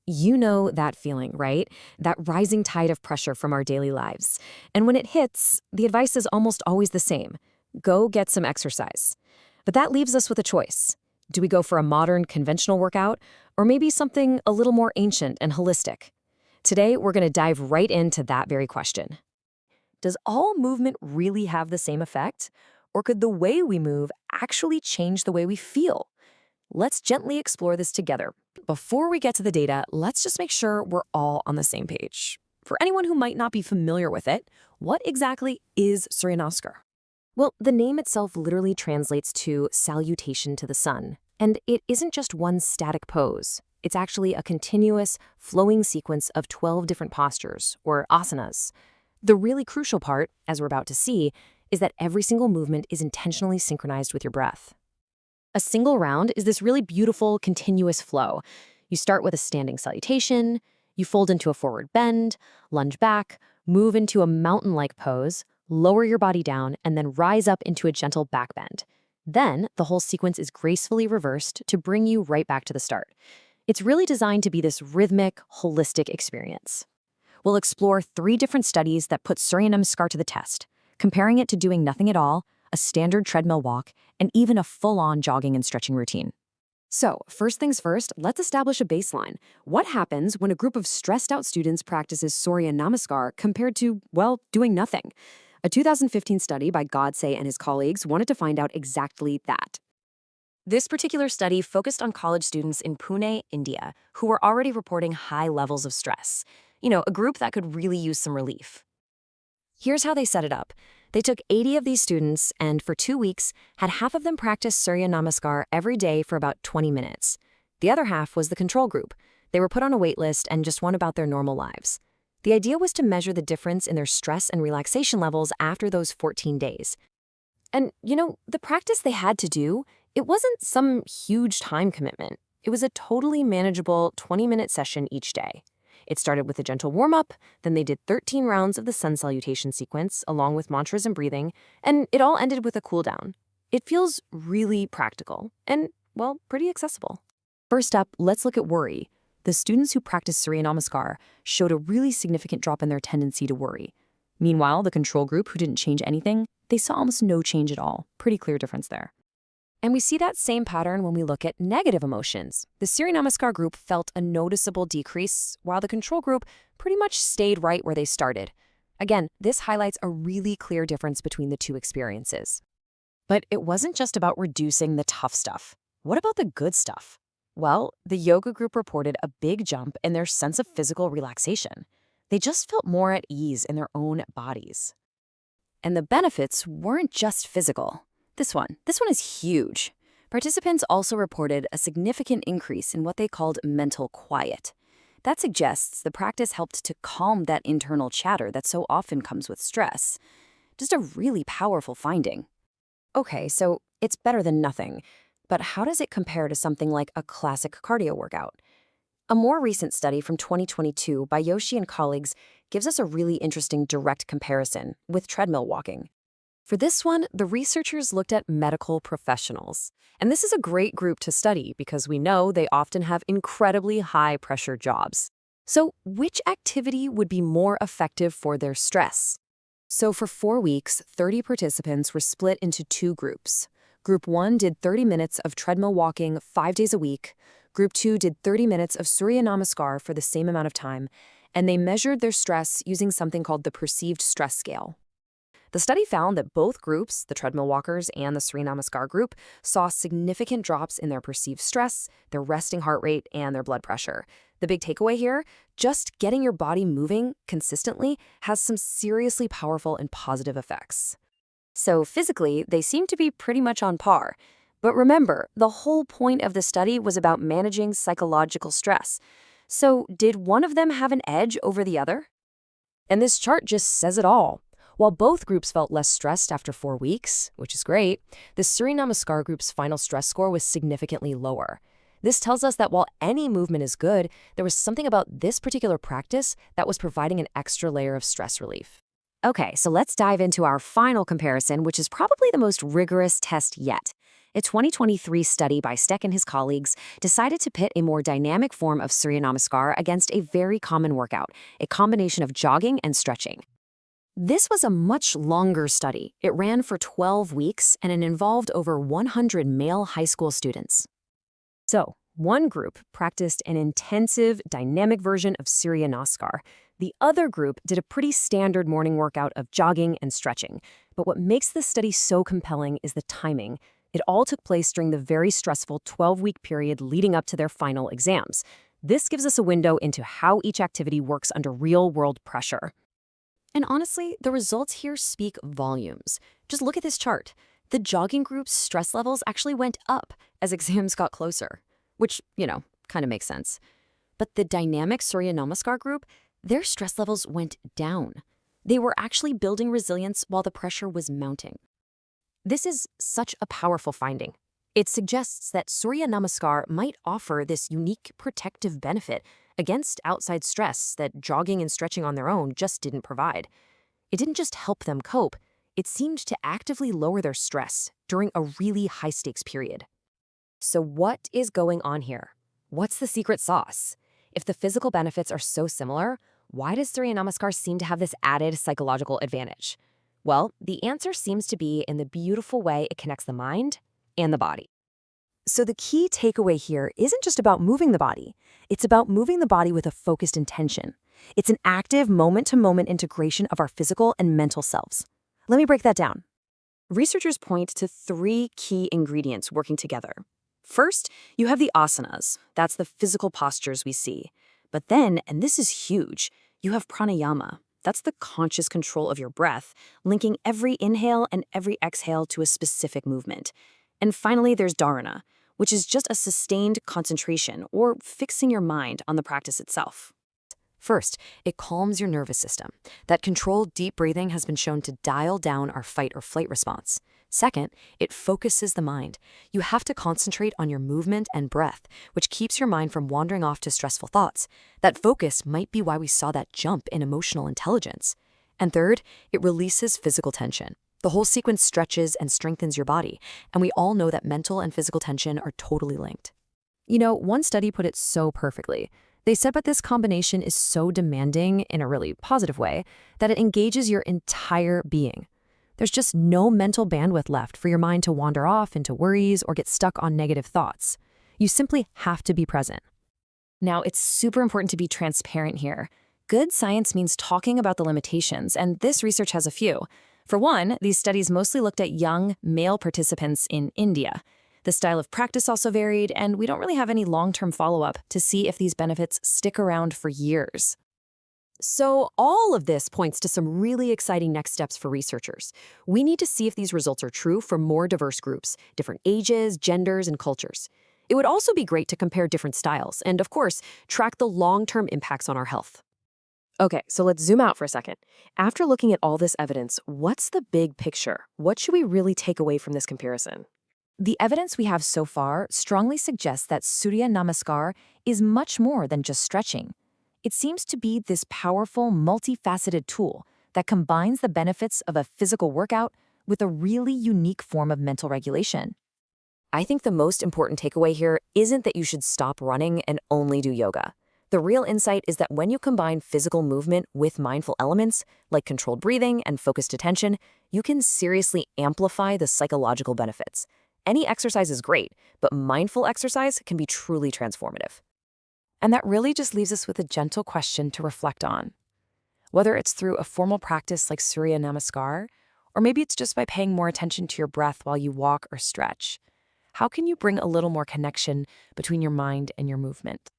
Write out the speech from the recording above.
You know that feeling, right? That rising tide of pressure from our daily lives. And when it hits, the advice is almost always the same. Go get some exercise. But that leaves us with a choice. Do we go for a modern, conventional workout, or maybe something a little more ancient and holistic? Today, we're going to dive right into that very question. Does all movement really have the same effect? Or could the way we move actually change the way we feel? Let's gently explore this together. Before we get to the data, let's just make sure we're all on the same page. For anyone who might not be familiar with it, what exactly is Suryanamaskar? Well, the name itself literally translates to salutation to the sun. And it isn't just one static pose. It's actually a continuous, flowing sequence of 12 different postures, or asanas. The really crucial part, as we're about to see, is that every single movement is intentionally synchronized with your breath. A single round is this really beautiful, continuous flow. You start with a standing salutation, you fold into a forward bend, lunge back, move into a mountain-like pose, lower your body down, and then rise up into a gentle back bend. Then, the whole sequence is gracefully reversed to bring you right back to the start. It's really designed to be this rhythmic, holistic experience. We'll explore 3 different studies that put Suryanamaskar to the test, comparing it to doing nothing at all, a standard treadmill walk, and even a full-on jogging and stretching routine. So, first things first, let's establish a baseline. What happens when a group of stressed-out students practices Suryanamaskar compared to, well, doing nothing? A 2015 study by Godse and his colleagues wanted to find out exactly that. This particular study focused on college students in Pune, India, who were already reporting high levels of stress. A group that could really use some relief. Here's how they set it up. They took 80 of these students and, for 2 weeks, had half of them practice Suryanamaskar every day for about 20 minutes. The other half was the control group. They were put on a wait list and just went about their normal lives. The idea was to measure the difference in their stress and relaxation levels after those 14 days. And, the practice they had to do, it wasn't some huge time commitment. It was a totally manageable 20-minute session each day. It started with a gentle warm-up, then they did 13 rounds of the sun salutation sequence, along with mantras and breathing, and it all ended with a cool-down. It feels really practical and, well, pretty accessible. First up, let's look at worry. The students who practiced Suryanamaskar showed a really significant drop in their tendency to worry. Meanwhile, the control group, who didn't change anything, they saw almost no change at all. Pretty clear difference there. And we see that same pattern when we look at negative emotions. The Suryanamaskar group felt a noticeable decrease, while the control group pretty much stayed right where they started. Again, this highlights a really clear difference between the 2 experiences. But it wasn't just about reducing the tough stuff. What about the good stuff? Well, the yoga group reported a big jump in their sense of physical relaxation. They just felt more at ease in their own bodies. And the benefits weren't just physical. This one is huge. Participants also reported a significant increase in what they called mental quiet. That suggests the practice helped to calm that internal chatter that so often comes with stress. Just a really powerful finding. Okay, so it's better than nothing, but how does it compare to something like a classic cardio workout? A more recent study from 2022 by Yoshi and colleagues gives us a really interesting direct comparison with treadmill walking. For this one, the researchers looked at medical professionals. And this is a great group to study because we know they often have incredibly high-pressure jobs. So which activity would be more effective for their stress? So for 4 weeks, 30 participants were split into 2 groups. Group 1 did 30 minutes of treadmill walking 5 days a week. Group 2 did 30 minutes of Suryanamaskar for the same amount of time. And they measured their stress using something called the perceived stress scale. The study found that both groups, the treadmill walkers and the Suryanamaskar group, saw significant drops in their perceived stress, their resting heart rate, and their blood pressure. The big takeaway here, just getting your body moving consistently has some seriously powerful and positive effects. So physically, they seem to be pretty much on par. But remember, the whole point of the study was about managing psychological stress. So did one of them have an edge over the other? And this chart just says it all. While both groups felt less stressed after 4 weeks, which is great, the Suryanamaskar group's final stress score was significantly lower. This tells us that while any movement is good, there was something about this particular practice that was providing an extra layer of stress relief. Okay, so let's dive into our final comparison, which is probably the most rigorous test yet. A 2023 study by Steck and his colleagues decided to pit a more dynamic form of Suryanamaskar against a very common workout, a combination of jogging and stretching. This was a much longer study. It ran for 12 weeks and it involved over 100 male high school students. So, one group practiced an intensive, dynamic version of Suryanamaskar. The other group did a pretty standard morning workout of jogging and stretching. But what makes this study so compelling is the timing. It all took place during the very stressful 12-week period leading up to their final exams. This gives us a window into how each activity works under real-world pressure. And honestly, the results here speak volumes. Just look at this chart. The jogging group's stress levels actually went up as exams got closer, which, kind of makes sense. But the dynamic Suryanamaskar group, their stress levels went down. They were actually building resilience while the pressure was mounting. This is such a powerful finding. It suggests that Suryanamaskar might offer this unique protective benefit against outside stress that jogging and stretching on their own just didn't provide. It didn't just help them cope, it seemed to actively lower their stress during a really high-stakes period. So what is going on here? What's the secret sauce? If the physical benefits are so similar, why does Suryanamaskar seem to have this added psychological advantage? Well, the answer seems to be in the beautiful way it connects the mind and the body. So the key takeaway here isn't just about moving the body. It's about moving the body with a focused intention. It's an active moment-to-moment integration of our physical and mental selves. Let me break that down. Researchers point to 3 key ingredients working together. First, you have the asanas. That's the physical postures we see. But then, and this is huge, you have pranayama. That's the conscious control of your breath, linking every inhale and every exhale to a specific movement. And finally, there's dharana, which is just a sustained concentration or fixing your mind on the practice itself. First, it calms your nervous system. That controlled deep breathing has been shown to dial down our fight or flight response. Second, it focuses the mind. You have to concentrate on your movement and breath, which keeps your mind from wandering off to stressful thoughts. That focus might be why we saw that jump in emotional intelligence. And third, it releases physical tension. The whole sequence stretches and strengthens your body, and we all know that mental and physical tension are totally linked. One study put it so perfectly. They said that this combination is so demanding in a really positive way that it engages your entire being. There's just no mental bandwidth left for your mind to wander off into worries or get stuck on negative thoughts. You simply have to be present. Now, it's super important to be transparent here. Good science means talking about the limitations, and this research has a few. For one, these studies mostly looked at young, male participants in India. The style of practice also varied, and we don't really have any long-term follow-up to see if these benefits stick around for years. So all of this points to some really exciting next steps for researchers. We need to see if these results are true for more diverse groups, different ages, genders, and cultures. It would also be great to compare different styles and, of course, track the long-term impacts on our health. Okay, so let's zoom out for a second. After looking at all this evidence, what's the big picture? What should we really take away from this comparison? The evidence we have so far strongly suggests that Suryanamaskar is much more than just stretching. It seems to be this powerful, multifaceted tool that combines the benefits of a physical workout with a really unique form of mental regulation. I think the most important takeaway here isn't that you should stop running and only do yoga. The real insight is that when you combine physical movement with mindful elements, like controlled breathing and focused attention, you can seriously amplify the psychological benefits. Any exercise is great, but mindful exercise can be truly transformative. And that really just leaves us with a gentle question to reflect on. Whether it's through a formal practice like Suryanamaskar, or maybe it's just by paying more attention to your breath while you walk or stretch, how can you bring a little more connection between your mind and your movement?